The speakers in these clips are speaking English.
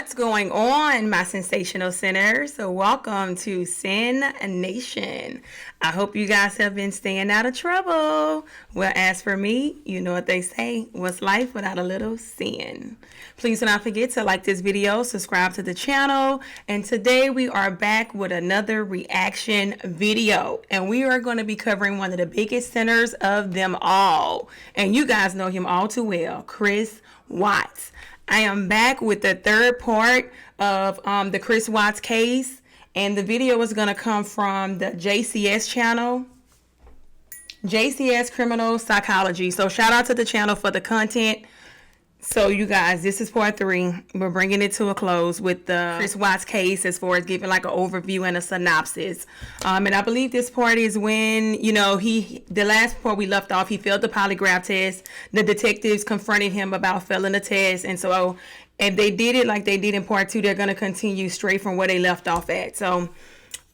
What's going on, my sensational sinners? So welcome to Sin Nation. I hope you guys have been staying out of trouble. Well, as for me, you know what they say, what's life without a little sin? Please do not forget to like this video, subscribe to the channel, and today we are back with another reaction video, and we are going to be covering one of the biggest sinners of them all, and you guys know him all too well, Chris Watts. I am back with the third part of the Chris Watts case, and the video is going to come from the JCS channel, JCS Criminal Psychology. So shout out to the channel for the content. So you guys, this is part 3. We're bringing it to a close with the Chris Watts case as far as giving like an overview and a synopsis. And I believe this part is when, you know, the last part we left off, he failed the polygraph test. The detectives confronted him about failing the test. And so if they did it like they did in part 2, they're going to continue straight from where they left off at. So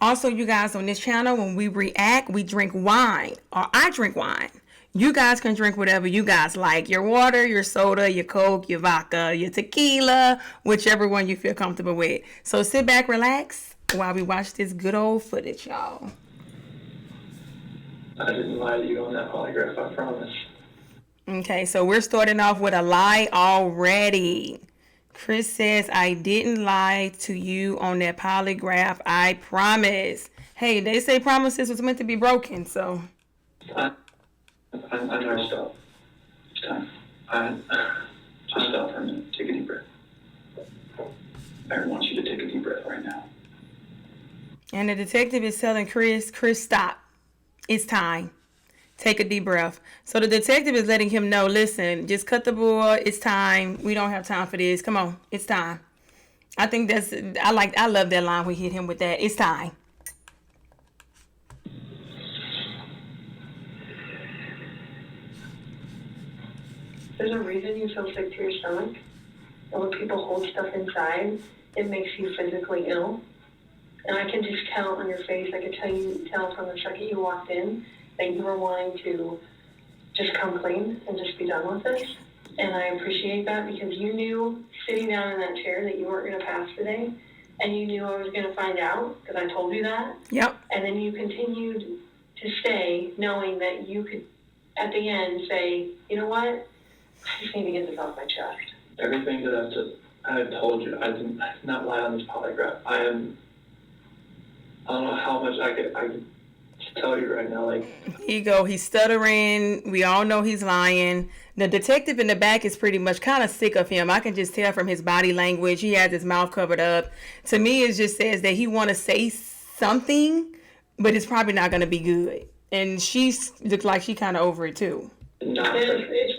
also, you guys, on this channel, when we react, we drink wine, or I drink wine. You guys can drink whatever you guys like. Your water, your soda, your Coke, your vodka, your tequila, whichever one you feel comfortable with. So sit back, relax, while we watch this good old footage, y'all. I didn't lie to you on that polygraph, I promise. Okay, so we're starting off with a lie already. Chris says, I didn't lie to you on that polygraph, I promise. Hey, they say promises was meant to be broken, so... I know. Stop. It's time. Just stop for a minute. Take a deep breath. I want you to take a deep breath right now. And the detective is telling Chris, stop. It's time. Take a deep breath. So the detective is letting him know, listen, just cut the bull. It's time. We don't have time for this. Come on. It's time. I think I love that line we hit him with that. It's time. There's a reason you feel sick to your stomach. And when people hold stuff inside, it makes you physically ill. And I can just tell on your face, I could tell from the second you walked in that you were wanting to just come clean and just be done with this. And I appreciate that because you knew sitting down in that chair that you weren't going to pass today. And you knew I was going to find out because I told you that. Yep. And then you continued to stay knowing that you could, at the end, say, you know what? I just need to get this off my chest. Everything that I have told you, I did not lie on this polygraph. I don't know how much I could tell you right now. Like, here you go. He's stuttering. We all know he's lying. The detective in the back is pretty much kind of sick of him. I can just tell from his body language. He has his mouth covered up. To me, it just says that he want to say something, but it's probably not going to be good. And she looks like she kind of over it too. It's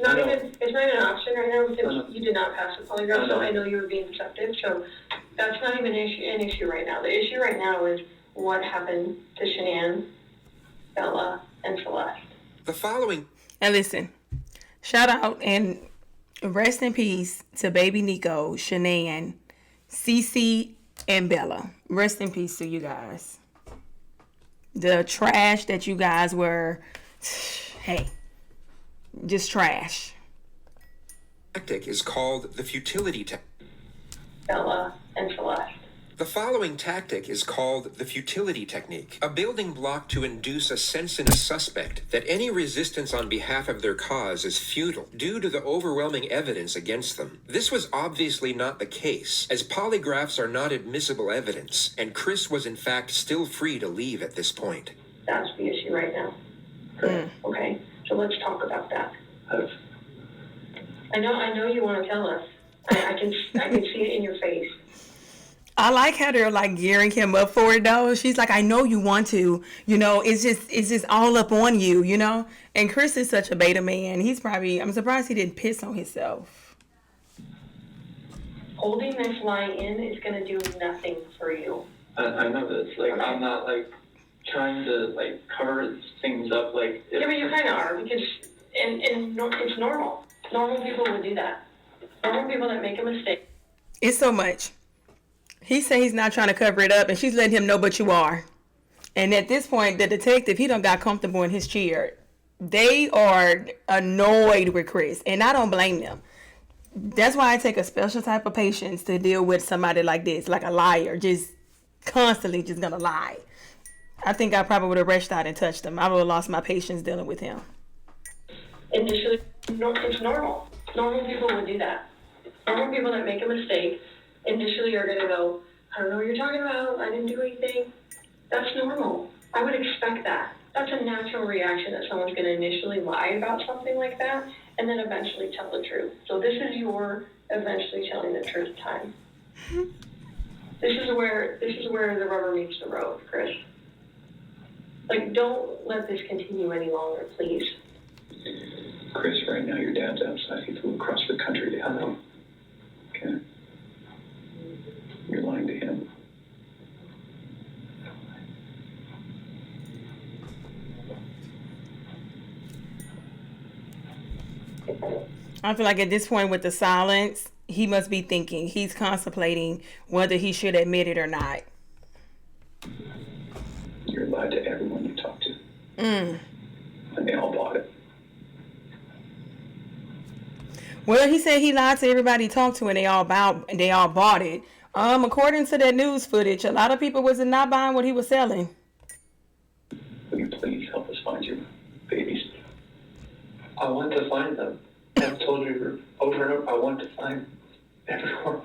not even an option right now because you did not pass the polygraph, so I know you were being deceptive. So that's not even an issue right now. The issue right now is what happened to Shanann, Bella, and Celeste. The following. And listen, shout out and rest in peace to baby Nico, Shanann, Cece, and Bella. Rest in peace to you guys. The trash that you guys were, hey. Just trash. Tactic is called the futility tactic. Bella and Celeste. The following tactic is called the futility technique, a building block to induce a sense in a suspect that any resistance on behalf of their cause is futile due to the overwhelming evidence against them. This was obviously not the case, as polygraphs are not admissible evidence, and Chris was in fact still free to leave at this point. That's the issue right now. Okay, so let's talk about that. I know you want to tell us. I can see it in your face. I like how they're like gearing him up for it though. She's like, I know you want to, you know, it's just all up on you, you know? And Chris is such a beta man. I'm surprised he didn't piss on himself. Holding this lie in is going to do nothing for you. I know this. Like, okay. I'm not like trying to like cover things up. Like, yeah, but you kind of are because it's normal. Normal people would do that. Normal people that make a mistake. It's so much. He said he's not trying to cover it up, and she's letting him know, but you are. And at this point, the detective, he done got comfortable in his chair. They are annoyed with Chris, and I don't blame them. That's why I take a special type of patience to deal with somebody like this, like a liar, just constantly just gonna lie. I think I probably would have rushed out and touched him. I would have lost my patience dealing with him. Initially, it's normal. Normal people would do that. Normal people that make a mistake initially are going to go, I don't know what you're talking about. I didn't do anything. That's normal. I would expect that. That's a natural reaction that someone's going to initially lie about something like that and then eventually tell the truth. So this is your eventually telling the truth time. This is where the rubber meets the road, Chris. Like, don't let this continue any longer, please. Chris, right now your dad's outside. He flew across the country to help you. Okay? You're lying to him. I feel like at this point with the silence, he must be thinking, he's contemplating whether he should admit it or not. You're lied to everyone you talk to. And they all bought it. Well, he said he lied to everybody he talked to and they all bought it. According to that news footage, a lot of people was not buying what he was selling. Will you please help us find your babies? I want to find them. I've told you over and over, I want to find everyone.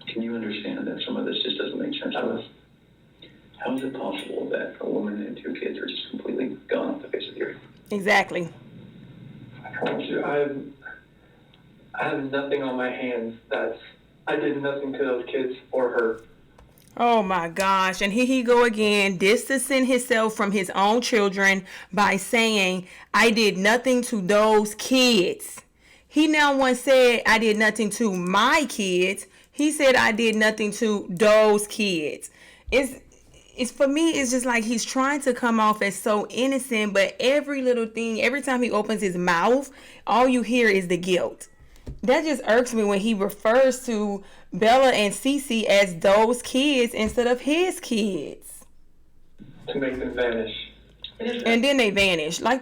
Can you understand that some of this just doesn't make sense to us? How is it possible that a woman and two kids are just completely gone off the face of the earth? Exactly. I promise you, I have nothing on my hands I did nothing to those kids or her. Oh my gosh. And here he go again, distancing himself from his own children by saying, I did nothing to those kids. He now once said, I did nothing to my kids. He said, I did nothing to those kids. It's for me, it's just like he's trying to come off as so innocent, but every little thing, every time he opens his mouth, all you hear is the guilt. That just irks me when he refers to Bella and Cece as those kids instead of his kids. To make them vanish. And then they vanish. Like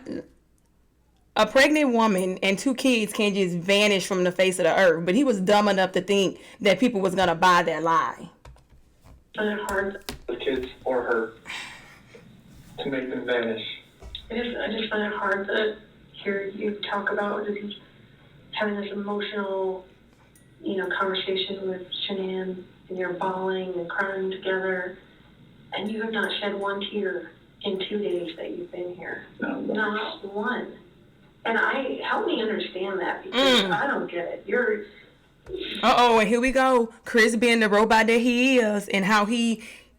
a pregnant woman and two kids can just vanish from the face of the earth. But he was dumb enough to think that people was going to buy that lie. Hard. The kids or her. To make them vanish. I just find it hard to hear you talk about just having this emotional, conversation with Shanann, and you're bawling and crying together, and you have not shed one tear in 2 days that you've been here. Not one. And help me understand that, because I don't get it. And here we go. Chris being the robot that he is, and how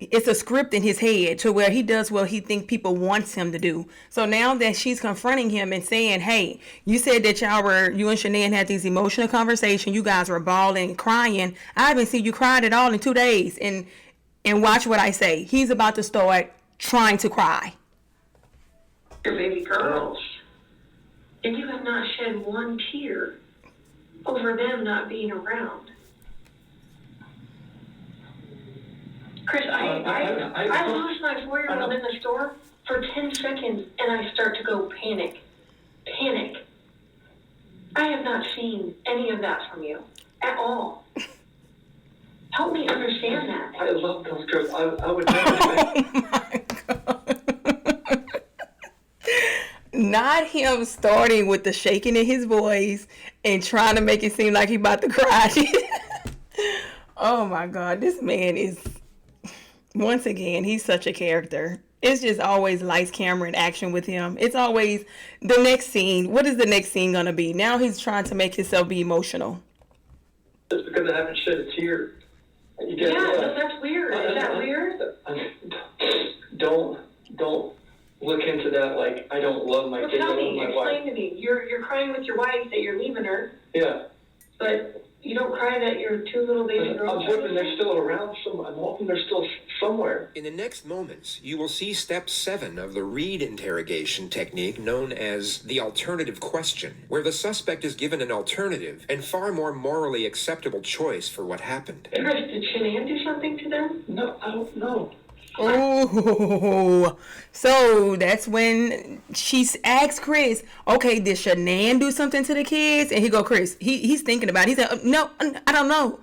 it's a script in his head to where he does what he thinks people wants him to do. So now that she's confronting him and saying, hey, you said that you and Shanann had these emotional conversations. You guys were bawling and crying. I haven't seen you cried at all in 2 days. And watch what I say. He's about to start trying to cry. Your baby girls. And you have not shed one tear over them not being around. Chris, I lose my 4-year-old in the store for 10 seconds and I start to go panic. Panic. I have not seen any of that from you at all. Help me understand that. I love those girls. I would never say. Oh my God. Not him starting with the shaking in his voice and trying to make it seem like he about to cry. Oh my God, this man is... Once again, he's such a character. It's just always lights, camera, and action with him. It's always the next scene. What is the next scene going to be? Now he's trying to make himself be emotional. Just because I haven't shed a tear. That's weird. Is that weird? Don't look into that like I don't love my kids. Tell I love me, my explain wife. to me. You're crying with your wife that you're leaving her, Yeah. but you don't cry that your two little baby girls. I'm hoping they're still around somewhere. I'm hoping they're still somewhere. In the next moments, you will see step 7 of the Reed interrogation technique known as the alternative question, where the suspect is given an alternative and far more morally acceptable choice for what happened. Chris, did Shanann do something to them? No, I don't know. Oh, so that's when she asked Chris, okay, did Shanann do something to the kids? And he go, Chris, he's thinking about it. He said, no, I don't know.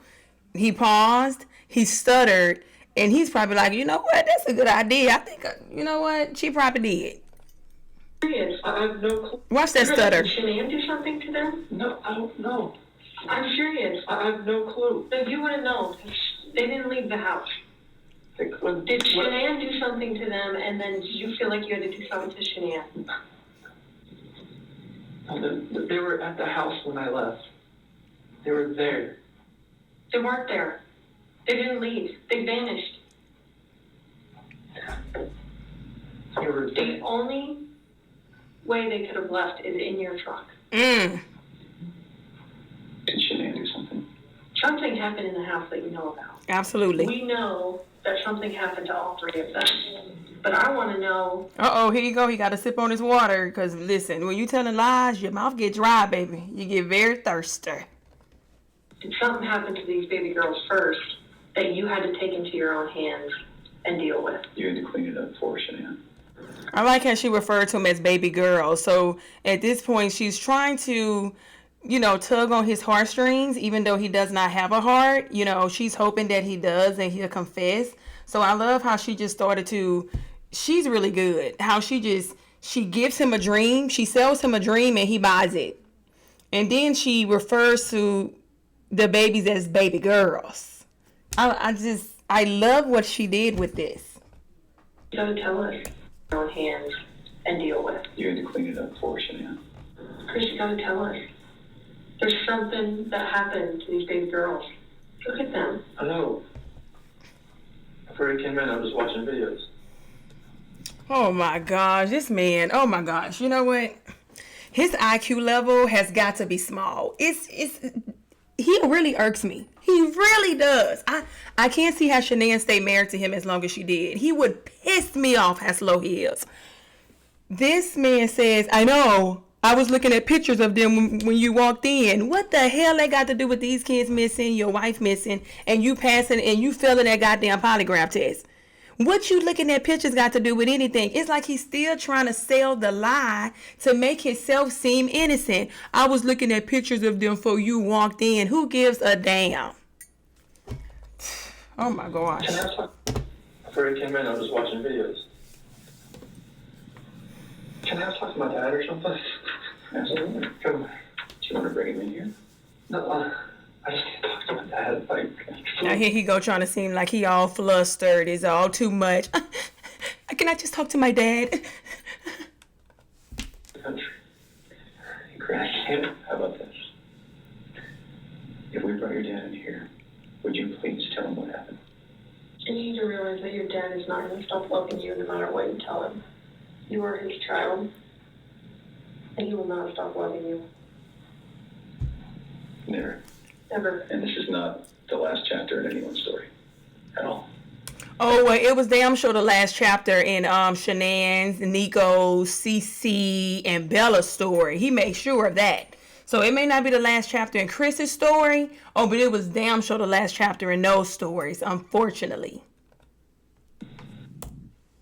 He paused, he stuttered, and he's probably like, you know what, that's a good idea. I think, you know what, she probably did. Serious. I have no clue. Watch that stutter. Did Shanann do something to them? No, I don't know. I'm serious. I have no clue. No, you wouldn't know. They didn't leave the house. Did Shanann do something to them, and then did you feel like you had to do something to Shanann? They were at the house when I left. They were there. They weren't there. They didn't leave. They vanished. They were The there. only way they could have left is in your truck. Mm. Did Shanann do something? Something happened in the house that you know about. Absolutely. We know that something happened to all three of them. But I want to know, Uh-oh, here you go. He got to sip on his water. Because, listen, when you telling lies, your mouth get dry, baby. You get very thirsty. did something happen to these baby girls first that you had to take into your own hands and deal with? You had to clean it up for Shanann. I like how she referred to him as baby girl. So, at this point, she's trying to, you know, tug on his heartstrings, even though he does not have a heart. You know, she's hoping that he does and he'll confess. So, I love how she just started to... She's really good. How she gives him a dream. She sells him a dream and he buys it. And then she refers to the babies as baby girls. I love what she did with this. You gotta tell us your own hands and deal with. You had to clean it up for Shanann. Chris, you gotta tell us. There's something that happened to these baby girls. Look at them. I know. Before he came in, I was watching videos. Oh my gosh, this man, oh my gosh. You know what? His IQ level has got to be small. He really irks me. He really does. I can't see how Shanann stayed married to him as long as she did. He would piss me off how slow he is. This man says, I know, I was looking at pictures of them when you walked in. What the hell they got to do with these kids missing, your wife missing, and you passing and you failing that goddamn polygraph test? What you looking at pictures got to do with anything? It's like he's still trying to sell the lie to make himself seem innocent. I was looking at pictures of them before you walked in. Who gives a damn? Oh my gosh. Before he came in, I was watching videos. Can I talk to my dad or something? Absolutely. Come. Do you want to bring him in here? No, I just need to talk to my dad. Like, Now here he go trying to seem like he all flustered. It's all too much. Can I just talk to my dad? the country. Hey, Chris, how about this? If we brought your dad in here, would you please tell him what happened? You need to realize that your dad is not going to stop loving you no matter what you tell him. You are his child, and he will not stop loving you. Never. Ever. And this is not the last chapter in anyone's story. At all. Oh, well, it was damn sure the last chapter in Shanann's, Nico's, Cece, and Bella's story. He made sure of that. So it may not be the last chapter in Chris's story. Oh, but it was damn sure the last chapter in those stories, unfortunately.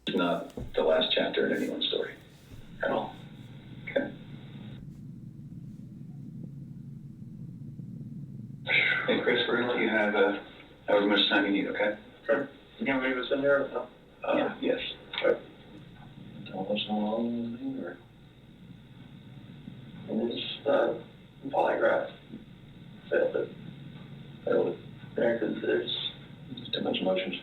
It's not the last chapter in anyone's story. At all. Okay. Hey, Chris, we're going to let you have however much time you need, okay? Sure. You can leave us in there or no? Yeah. Yes. Right. Tell us how long you or... It's polygraph. Failed it. There, because there's too much emotions.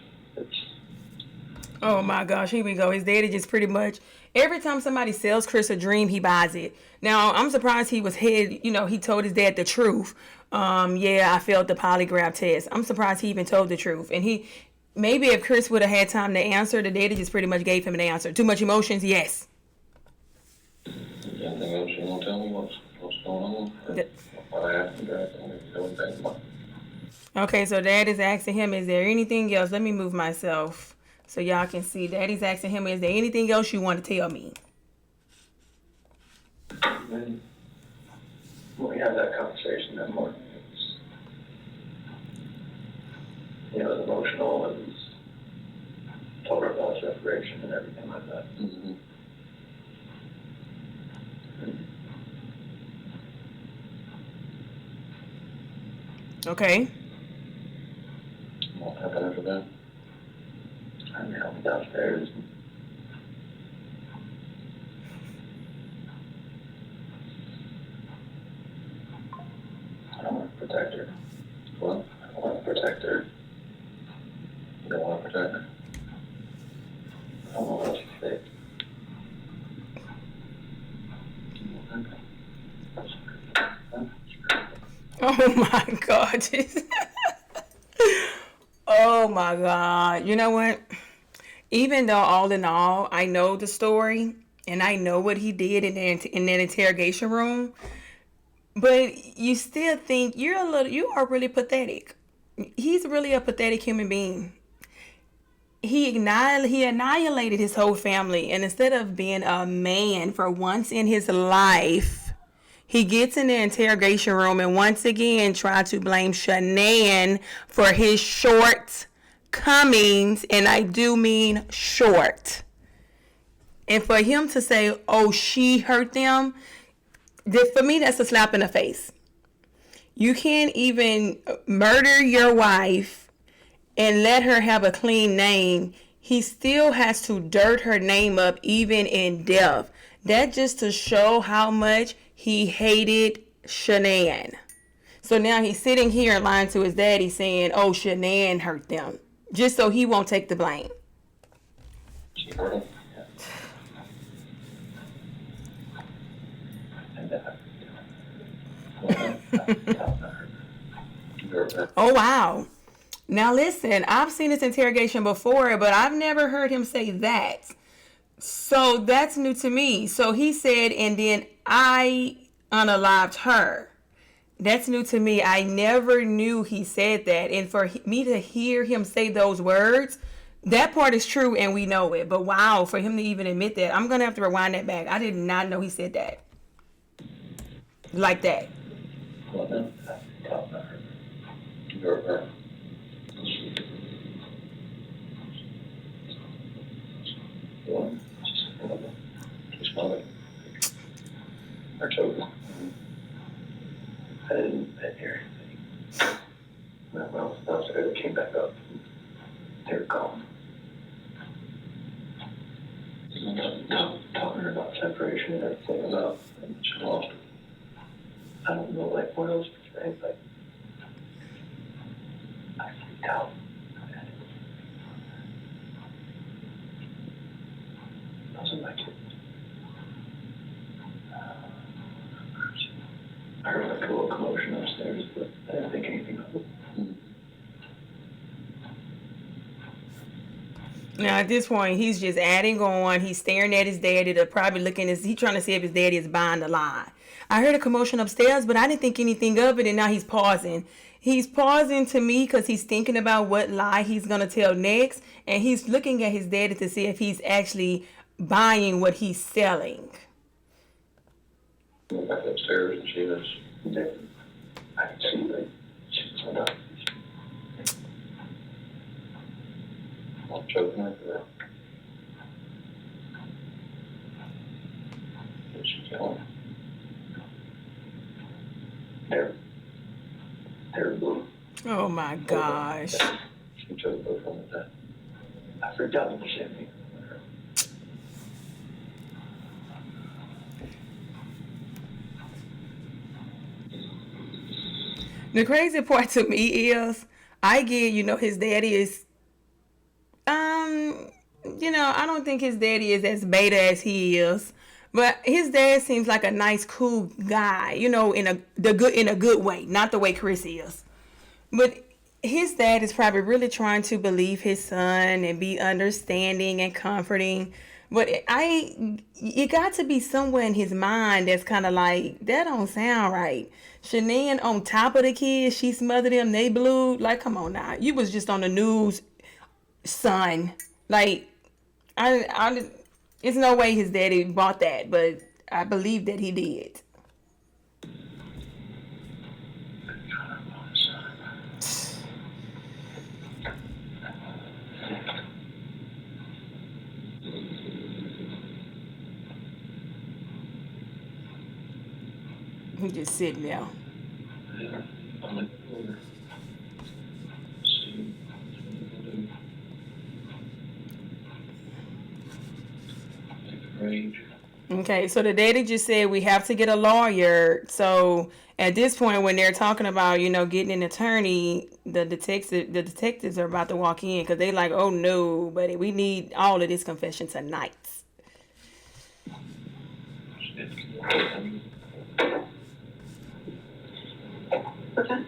Oh my gosh, here we go. His daddy just pretty much, every time somebody sells Chris a dream, he buys it. Now, I'm surprised he he told his dad the truth. Yeah, I failed the polygraph test. I'm surprised he even told the truth. And maybe if Chris would have had time to answer, the daddy just pretty much gave him an answer. Too much emotions? Yes. Anything else you want to tell me? What's going on? What I asked you, anything about? Okay, so dad is asking him, is there anything else? Let me move myself so y'all can see. Daddy's asking him, is there anything else you want to tell me? when we had that conversation that morning, it was emotional and told her about and everything like that. Mm-hmm. Okay. What happened after that? I mean, I was downstairs. I don't want to protect her. Well, I don't want to protect her. you don't want to protect her. I don't know what else to say. Oh my God. Oh my God. You know what? Even though all in all, I know the story and I know what he did in that interrogation room, but you still think you are really pathetic. He's really a pathetic human being. He annihilated his whole family, and instead of being a man for once in his life, he gets in the interrogation room and once again try to blame Shanann for his shortcomings, and I do mean short. And for him to say, "Oh, she hurt them," for me, that's a slap in the face. You can't even murder your wife and let her have a clean name. He still has to dirt her name up even in death. That just to show how much he hated Shanann. So now he's sitting here lying to his daddy saying, "Oh, Shanann hurt them," just so he won't take the blame. She hurt him. And Oh, wow. Now listen, I've seen this interrogation before, but I've never heard him say that. So that's new to me. So he said, and then I unalived her. That's new to me. I never knew he said that. And for me to hear him say those words, that part is true and we know it. But wow, for him to even admit that, I'm going to have to rewind that back. I did not know he said that. Like that. well, then, tell her. You're her. Just mother. Our children. I didn't hear anything. When I was downstairs, I came back up. They were gone. Talking about separation and everything about, and she lost it. I don't know, like, what else to say, like, I freaked out. Those are my kids. I heard like a little commotion upstairs, but I didn't think anything of it. Now at this point, he's just adding on. He's staring at his daddy. They're probably looking as he's trying to see if his daddy is buying the lie. I heard a commotion upstairs, but I didn't think anything of it. And now he's pausing. He's pausing to me because he's thinking about what lie he's gonna tell next, and he's looking at his daddy to see if he's actually buying what he's selling. Went back upstairs and she was There, I could see like she was up. all choking her for that. Did she kill him? They're blue. Oh my gosh. She chose both of them at that. I freaked out when you sent me. The crazy part to me is, I get, his daddy is, I don't think his daddy is as beta as he is, but his dad seems like a nice, cool guy, in a good way, not the way Chris is. But his dad is probably really trying to believe his son and be understanding and comforting. But it got to be somewhere in his mind that's kind of like, that don't sound right. Shanann on top of the kids, she smothered them, they blew. Like, come on now. You was just on the news, son. Like, it's no way his daddy bought that, but I believe that he did. He just sitting there. Yeah, I'm like, see, rage. Okay, so the daddy just said we have to get a lawyer. So at this point, when they're talking about, getting an attorney, the detectives are about to walk in because they like, oh no, buddy, we need all of this confession tonight. Okay.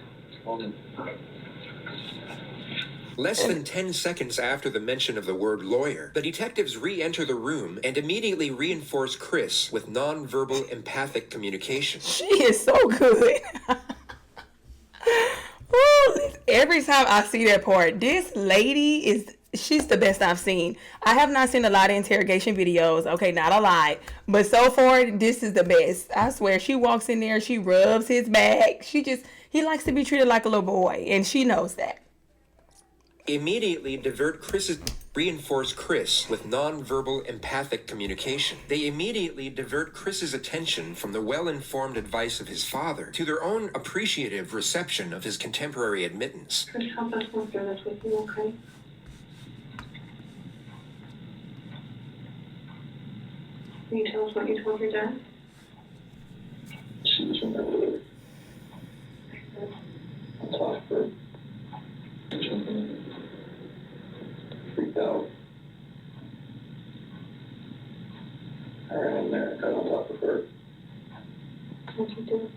Less than 10 seconds after the mention of the word lawyer, the detectives re-enter the room and immediately reinforce Chris with nonverbal empathic communication. She is so good. Ooh, every time I see that part, this lady she's the best I've seen. I have not seen a lot of interrogation videos. Okay, not a lot. But so far, this is the best. I swear, she walks in there, she rubs his back. He likes to be treated like a little boy, and she knows that. Reinforce Chris with nonverbal empathic communication. They immediately divert Chris's attention from the well-informed advice of his father to their own appreciative reception of his contemporary admittance. Chris, help us work through this with you, okay? Can you tell us what you told your dad? She was in there with her. I talked to her. Freaked out. I ran in there and got on top of her. What'd you do?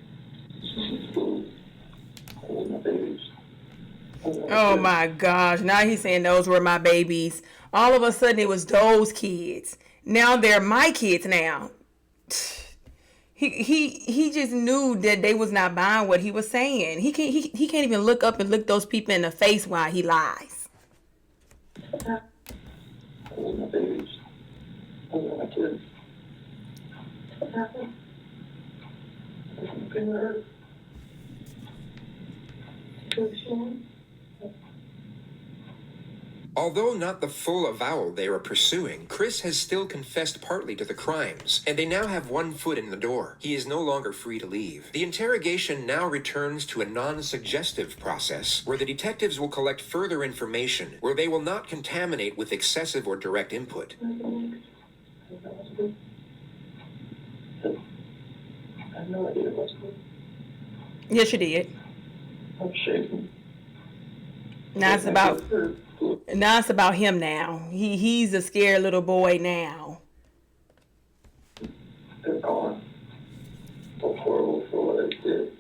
Holding my babies. Oh my gosh, now he's saying those were my babies. All of a sudden it was those kids. Now they're my kids now. He just knew that they was not buying what he was saying. He can't even look up and look those people in the face while he lies. Holding my babies. Holding my kids. What happened? I'm getting hurt. Although not the full avowal they were pursuing, Chris has still confessed partly to the crimes, and they now have one foot in the door. He is no longer free to leave. The interrogation now returns to a non-suggestive process, where the detectives will collect further information, where they will not contaminate with excessive or direct input. I have no idea what's going on. Yes, you did. I'm shaking. Now it's about him now. He's a scared little boy now. They're gone. So horrible for what I did.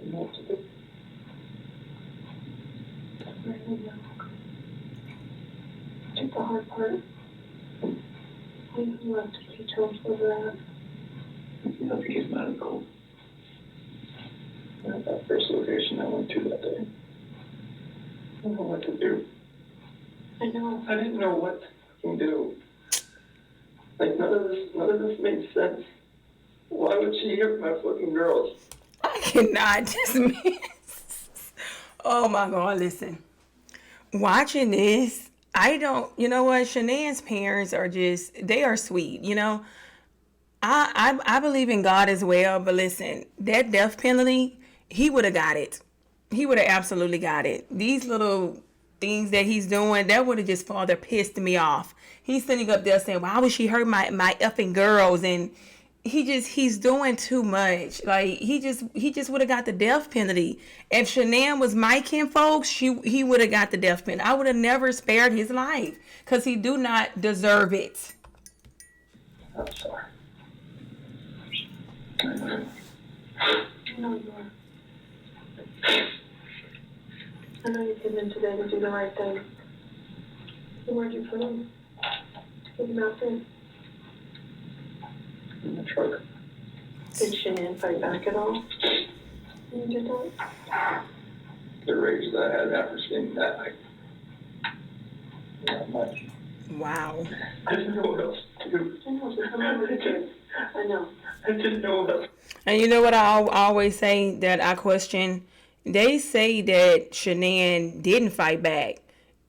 You know what to do. Took the hard part. We left to be told where we're at. You know, I think he's mad at gold. At that first location I went to that day. I don't know what to do. I know. I didn't know what to fucking do. Like, none of this made sense. Why would she hurt my fucking girls? I cannot dismiss. Oh my God, listen. Watching this, you know what? Shanae's parents they are sweet, I believe in God as well, but listen, that death penalty, he would have got it. He would have absolutely got it. These little things that he's doing, that would have just further pissed me off. He's sitting up there saying, why would she hurt my effing girls? And he's doing too much. Like, he just would have got the death penalty. If Shanann was my kinfolks, he would have got the death penalty. I would have never spared his life because he do not deserve it. I'm sorry. I know you are. I know you came in today to do the right thing. And where'd you put him? Take him out there. In the truck. Did Shanann fight back at all? You did that? The rage that I had after seeing that night. Not much. Wow. I didn't know what else to do. I know, but I'm really good. I know. I didn't know what else. And you know what I always say that I question? They say that Shanann didn't fight back.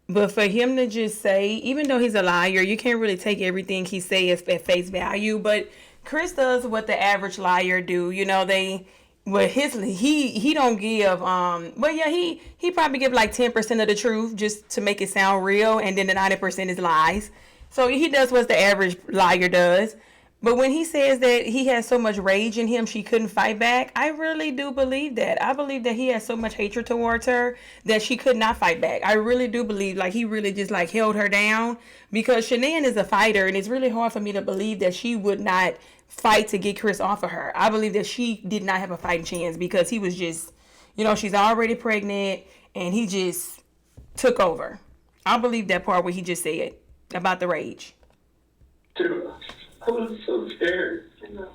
But for him to just say, even though he's a liar, you can't really take everything he says at face value. But Chris does what the average liar do. You know, he don't give but yeah, he probably give like 10% of the truth just to make it sound real, and then the 90% is lies. So he does what the average liar does. But when he says that he has so much rage in him she couldn't fight back, I really do believe that. I believe that he has so much hatred towards her that she could not fight back. I really do believe like he really just like held her down, because Shanann is a fighter, and it's really hard for me to believe that she would not fight to get Chris off of her. I believe that she did not have a fighting chance because he was just, she's already pregnant and he just took over. I believe that part where he just said about the rage. Dude, I was so scared. I know.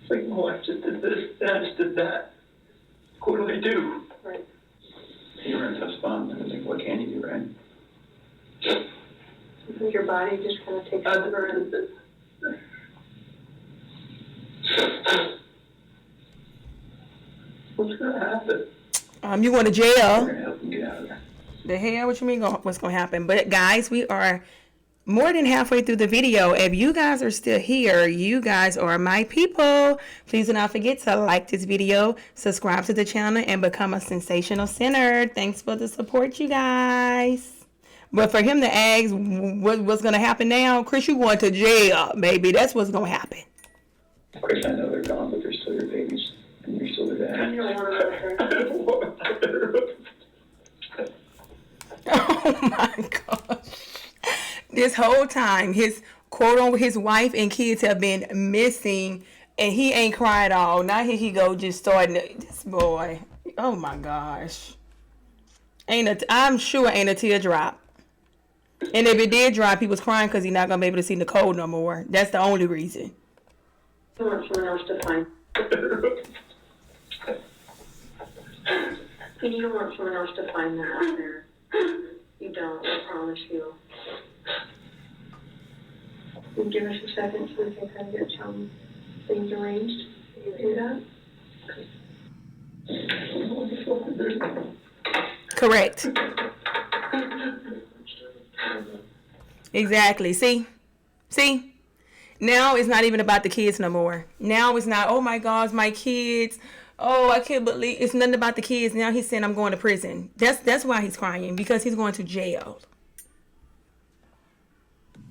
It's like, my wife just did this, and I just did that. What do I do? Right. You're in a tough spot. I mean, what can you do, right? I think your body just kind of takes over and what's gonna happen? You going to We're jail. gonna help him get out of there. The hell? What you mean what's going to happen? But guys, we are more than halfway through the video. If you guys are still here, you guys are my people. Please do not forget to like this video, subscribe to the channel, and become a sensational sinner. Thanks for the support, you guys. But for him to ask what's going to happen now, Chris, you going to jail, baby. That's what's going to happen. Chris, I know they're gone, but they're still your babies, and you're still their you dad. don't want to hurt her. I don't want to. Oh my gosh. This whole time, his wife and kids have been missing, and he ain't cried at all. Now here he go, just starting this boy. Oh my gosh. I'm sure ain't a tear drop. And if it did drop, he was crying because he's not gonna be able to see Nicole no more. That's the only reason. You want someone else to find. You don't want someone else to find that out there. You don't, I promise you. Can you give us a second so we can kind of get some things arranged? Can you do that? Correct. Exactly. See? Now it's not even about the kids no more. Now it's not, oh my gosh, my kids. Oh, I can't believe it's nothing about the kids. Now he's saying I'm going to prison. That's why he's crying, because he's going to jail.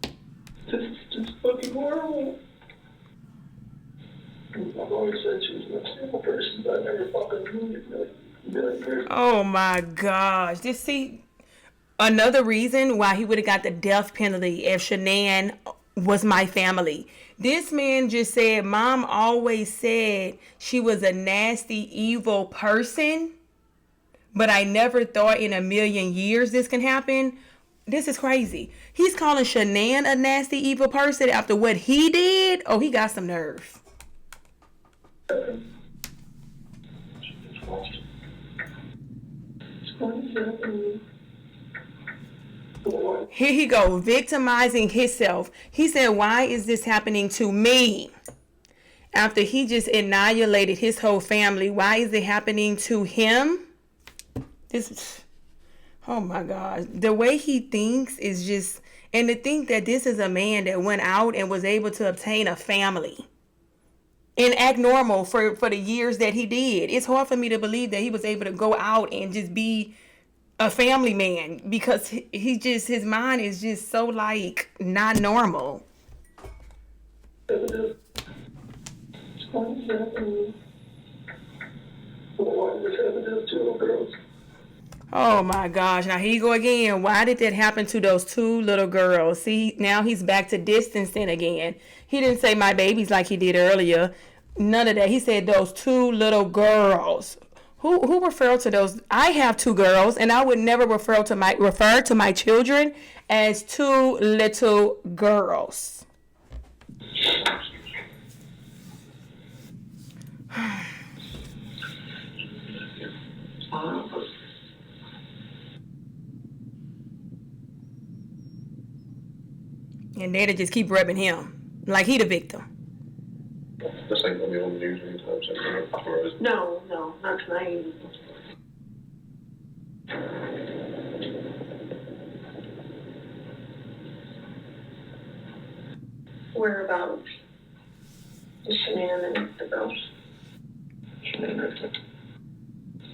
This is just fucking horrible. I've always said she was a stable person, but I never fucking knew it really person. Oh my gosh. Another reason why he would have got the death penalty if Shanann was my family. This man just said, Mom always said she was a nasty, evil person, but I never thought in a million years this can happen. This is crazy. He's calling Shanann a nasty, evil person after what he did. Oh, he got some nerve. Here he go, victimizing himself. He said, why is this happening to me? After he just annihilated his whole family, why is it happening to him? Oh my God. The way he thinks is just, and to think that this is a man that went out and was able to obtain a family and act normal for the years that he did. It's hard for me to believe that he was able to go out and just be a family man, because his mind is just so like not normal. Oh my gosh, now here you go again. Why did that happen to those two little girls? See, now he's back to distancing again. He didn't say my babies like he did earlier. None of that. He said those two little girls. Who referred to those? I have two girls, and I would never refer to my children as two little girls. And they just keep rubbing him like he the victim. This ain't gonna be on the news anytime soon, as far as No, not tonight. Whereabouts? Shanann and the girls.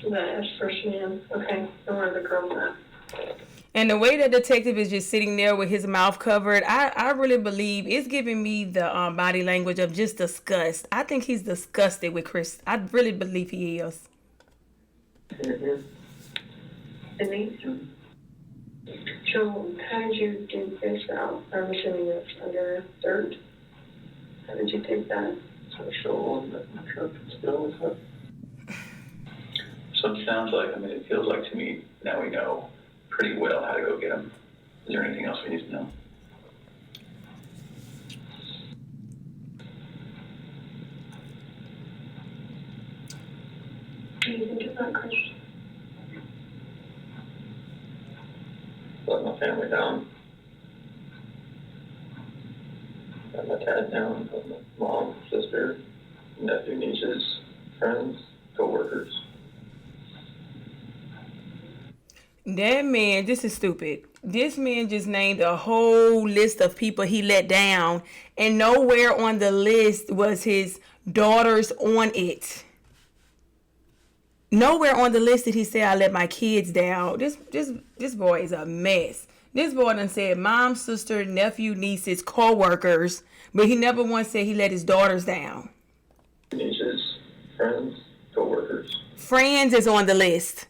That is for Shanann. Okay. And where are the girls at? And the way that detective is just sitting there with his mouth covered, I really believe it's giving me the body language of just disgust. I think he's disgusted with Chris. I really believe he is. Denise? So, how did you dig this out? I'm assuming it's under dirt. How did you dig that? Social and truck skills. So it sounds like, I mean, it feels like to me, now we know pretty well how to go get them. Is there anything else we need to know? What do you think of that, Chris? Let my family down. Let my dad down. Let my mom, sister, nephew, nieces, friends, co-workers. That man, this is stupid. This man just named a whole list of people he let down, and nowhere on the list was his daughters on it. Nowhere on the list did he say I let my kids down. This boy is a mess. This boy done said mom, sister, nephew, nieces, co-workers, but he never once said he let his daughters down. Nieces, friends, co-workers. Friends is on the list.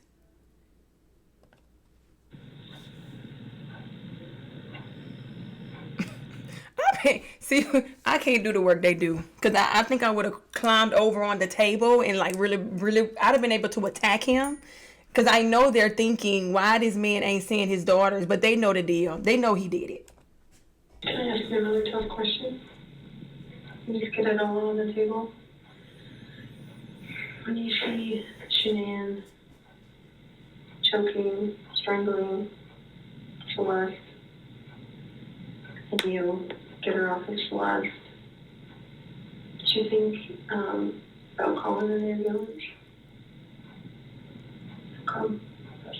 See, I can't do the work they do, because I think I would have climbed over on the table and like really, I'd have been able to attack him, because I know they're thinking why this man ain't seeing his daughters, but they know the deal. They know he did it. Can I ask you another tough question? You just get it all on the table. When you see Shanann choking, strangling Celeste, and you get her off of Celeste, do you think about calling an ambulance? Come.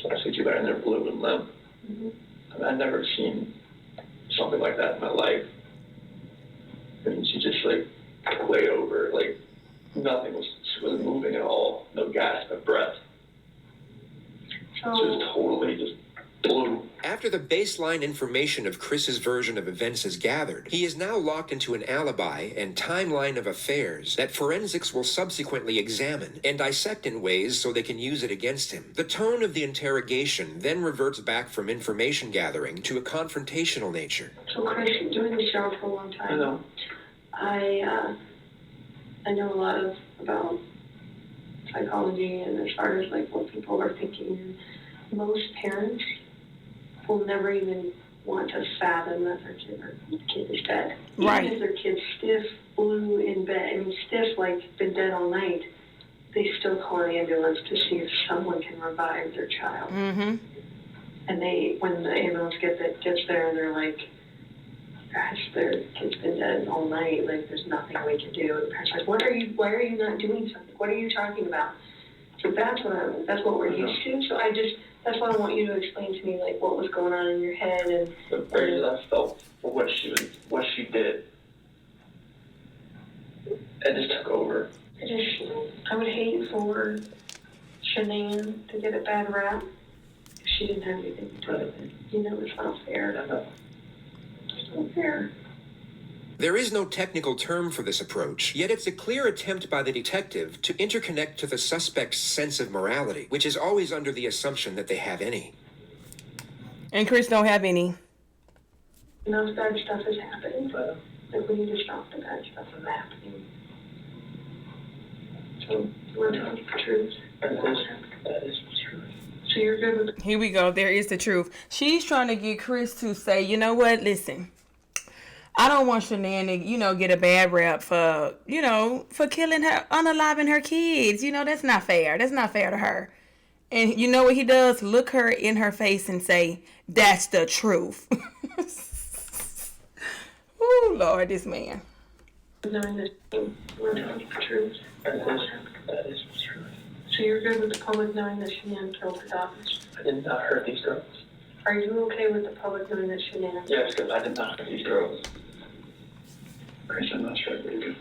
So I see you there in there blue and limp. Mm-hmm. I mean, I've never seen something like that in my life. I mean, she just like laid over, like nothing was, she wasn't moving at all, no gasp of breath. So, She was totally just blue. After the baseline information of Chris's version of events is gathered, he is now locked into an alibi and timeline of affairs that forensics will subsequently examine and dissect in ways so they can use it against him. The tone of the interrogation then reverts back from information gathering to a confrontational nature. so Chris, you've been doing the show for a long time. I know. I know a lot about psychology and as far as like what people are thinking. Most parents will never even want to fathom that their kid is dead. Right. Even if their kid's stiff, blue in bed, I mean stiff like been dead all night, they still call an ambulance to see if someone can revive their child. Mm-hmm. And when the ambulance gets there, they're like, gosh, their kid's been dead all night. Like, there's nothing we can do. And the parents are like, why are you not doing something? What are you talking about? So that's what we're used to. So that's why I want you to explain to me, like, what was going on in your head and The rage that I felt for what she did, it just took over. I would hate for Shanann to get a bad rap if she didn't have anything to do with it. You know, it's not fair. I know. It's not fair. There is no technical term for this approach, yet it's a clear attempt by the detective to interconnect to the suspect's sense of morality, which is always under the assumption that they have any. And Chris don't have any. Enough bad stuff has happened. Like, we need to stop the bad stuff from happening. So, you want to tell us the truth? That is the truth. So you're good with Here we go. There is the truth. She's trying to get Chris to say, you know what? Listen, I don't want Shanann to, get a bad rap for killing her, unaliving her kids. That's not fair. That's not fair to her. And you know what he does? Look her in her face and say, that's the truth. Oh, Lord, this man. knowing that you want to tell us the truth? That is the truth. So you're good with the public knowing that Shanann killed her daughters? I did not hurt these girls. Are you okay with the public knowing that Shanann? Yes, because I did not hurt these girls. Chris, I'm not sure I believe you.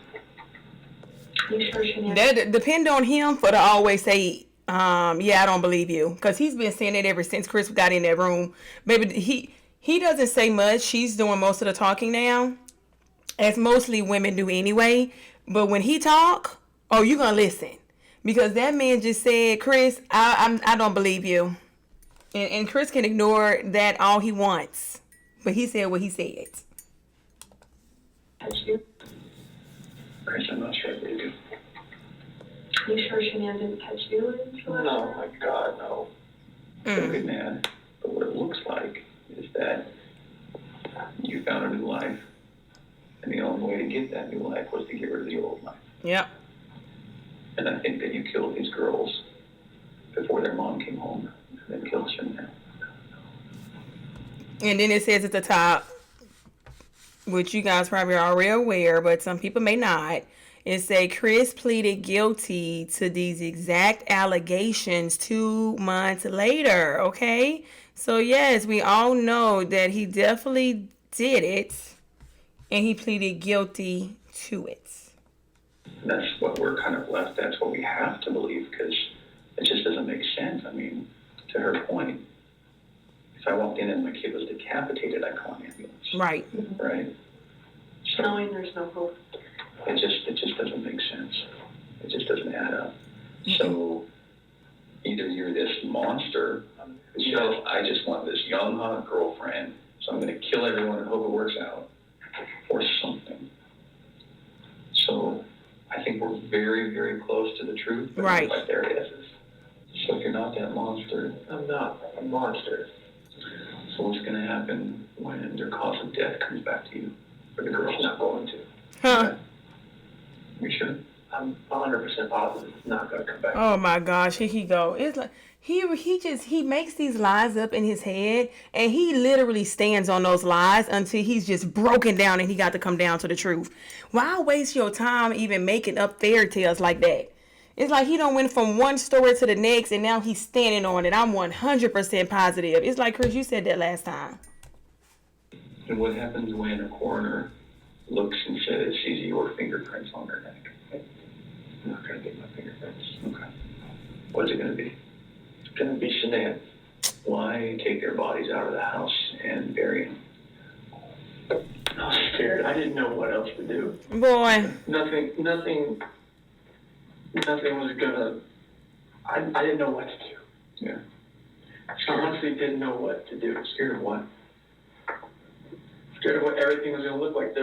You sure she has? That depend on him for to always say, yeah, I don't believe you, because he's been saying it ever since Chris got in that room. Baby, he doesn't say much. She's doing most of the talking now, as mostly women do anyway. But when he talk, oh, you gonna listen, because that man just said, Chris, I don't believe you, and Chris can ignore that all he wants, but he said what he said. Touched you? Chris, I'm not sure I believe you. You sure she hasn't touched you? No, my God, no. Don't get mad. But what it looks like is that you found a new life. And the only way to get that new life was to get rid of the old life. Yep. And I think that you killed these girls before their mom came home and then killed Chanel. And then it says at the top, which you guys probably are already aware, but some people may not. It say Chris pleaded guilty to these exact allegations 2 months later. Okay, so yes, we all know that he definitely did it, and he pleaded guilty to it. And that's what we're kind of left. That's what we have to believe, because it just doesn't make sense. I mean, to her point, if I walked in and my kid was decapitated, I'd call an ambulance. Right. Right. So Knowing there's no hope. it just doesn't make sense. It just doesn't add up. So either you're this monster who says, I just want this young hot girlfriend, so I'm going to kill everyone and hope it works out, or something. So I think we're very, very close to the truth. But Right. Like there it is. So if you're not that monster, I'm not a monster. so what's going to happen when their cause of death comes back to you? Or the girl's not going to? Huh. You sure? I'm 100% positive it's not going to come back. Oh my gosh, here he go. It's like he makes these lies up in his head, and he literally stands on those lies until he's just broken down and he got to come down to the truth. Why waste your time even making up fairy tales like that? It's like he done went from one story to the next, and now he's standing on it. I'm 100% positive. It's like, Chris, you said that last time. And what happens when a coroner looks and says, sees your fingerprints on her neck? I'm not going to get my fingerprints. Okay. What's it going to be? It's going to be shenanigans. Why take their bodies out of the house and bury them? I was scared. I didn't know what else to do. Boy. Nothing was gonna. I didn't know what to do. Yeah. I honestly didn't know what to do. Scared of what? Scared of what everything was gonna look like.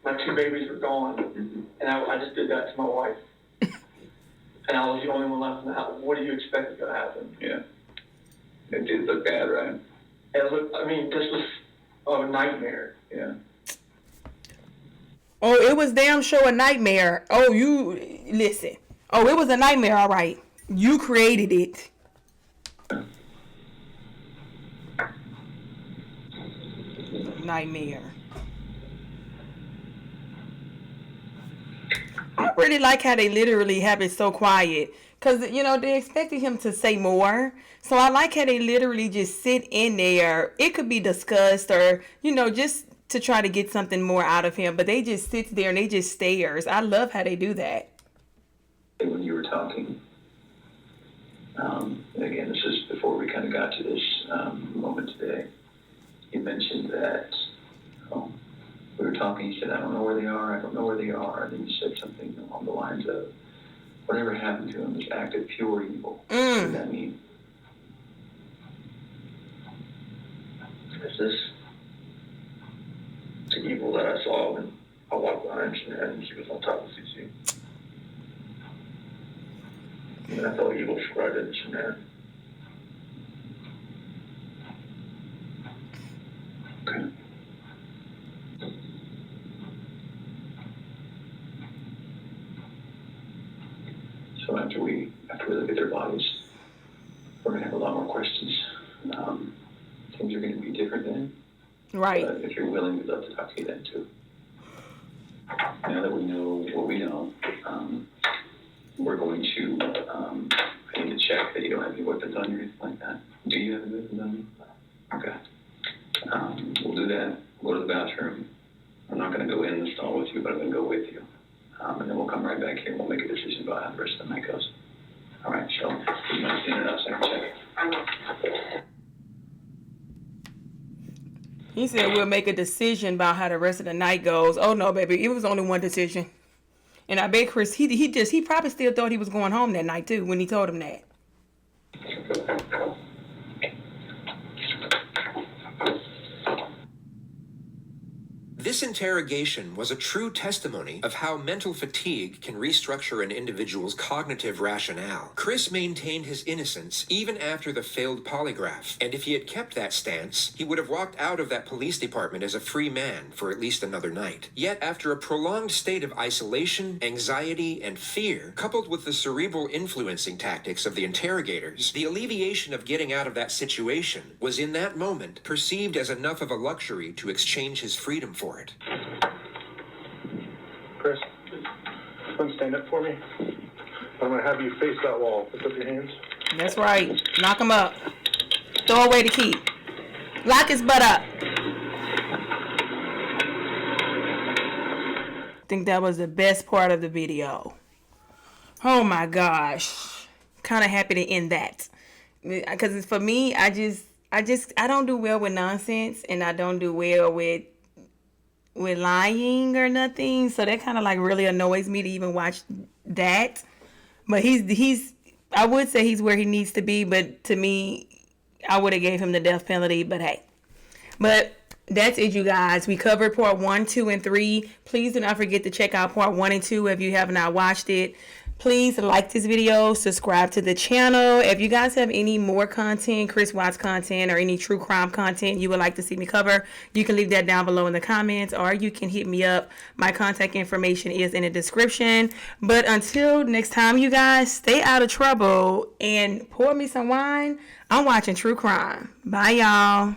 My 2 babies were gone, and I just did that to my wife. And I was the only one left in the house. What do you expect is gonna happen? Yeah. It did look bad, right? And it looked, this was a nightmare. Yeah. Oh, it was damn sure a nightmare. Oh, you listen. Oh, it was a nightmare, all right. You created it. Nightmare. I really like how they literally have it so quiet. Because, they expected him to say more. So I like how they literally just sit in there. It could be discussed or, just to try to get something more out of him. But they just sit there and they just stares. I love how they do that. When you were talking, and again, this is before we kind of got to this moment today, you mentioned that we were talking, you said, I don't know where they are, and then you said something along the lines of, whatever happened to them is acted pure evil. What does that mean? It's the evil that I saw when I walked behind Jeanette and she was on top of CC. And I felt evil for right in Jeanette. Okay. So after we look at their bodies, we're going to have a lot more questions. Things are going to be different then. Right. But if you're willing, we'd love to talk to you then too. Now that we know what we know, we're going to, I need to check that you don't have any weapons on you or anything like that. Do you have any weapons on you? Okay. We'll do that. We'll go to the bathroom. I'm not going to go in the stall with you, but I'm going we'll come right back here and we'll make a decision about how the rest of the night goes. All right, so you mind standing outside and check? He said we'll make a decision about how the rest of the night goes. Oh no, baby, it was only one decision. And I bet Chris, he probably still thought he was going home that night too when he told him that. This interrogation was a true testimony of how mental fatigue can restructure an individual's cognitive rationale. Chris maintained his innocence even after the failed polygraph, and if he had kept that stance, he would have walked out of that police department as a free man for at least another night. Yet, after a prolonged state of isolation, anxiety, and fear, coupled with the cerebral influencing tactics of the interrogators, the alleviation of getting out of that situation was in that moment perceived as enough of a luxury to exchange his freedom for it. Chris, come stand up for me. I'm going to have you face that wall. Lift up your hands. That's right. Knock him up. Throw away the key. Lock his butt up. I think that was the best part of the video. Oh my gosh. Kind of happy to end that. Because for me, I don't do well with nonsense, and I don't do well with lying or nothing, so that kind of like really annoys me to even watch that. But he's I would say he's where he needs to be, but to me, I would have gave him the death penalty. But hey, but that's it, you guys. We covered part 1, 2, and 3. Please do not forget to check out part 1 and 2 if you have not watched it. Please like this video, subscribe to the channel. If you guys have any more content, Chris Watts content, or any true crime content you would like to see me cover, you can leave that down below in the comments, or you can hit me up. My contact information is in the description. But until next time, you guys, stay out of trouble and pour me some wine. I'm watching true crime. Bye, y'all.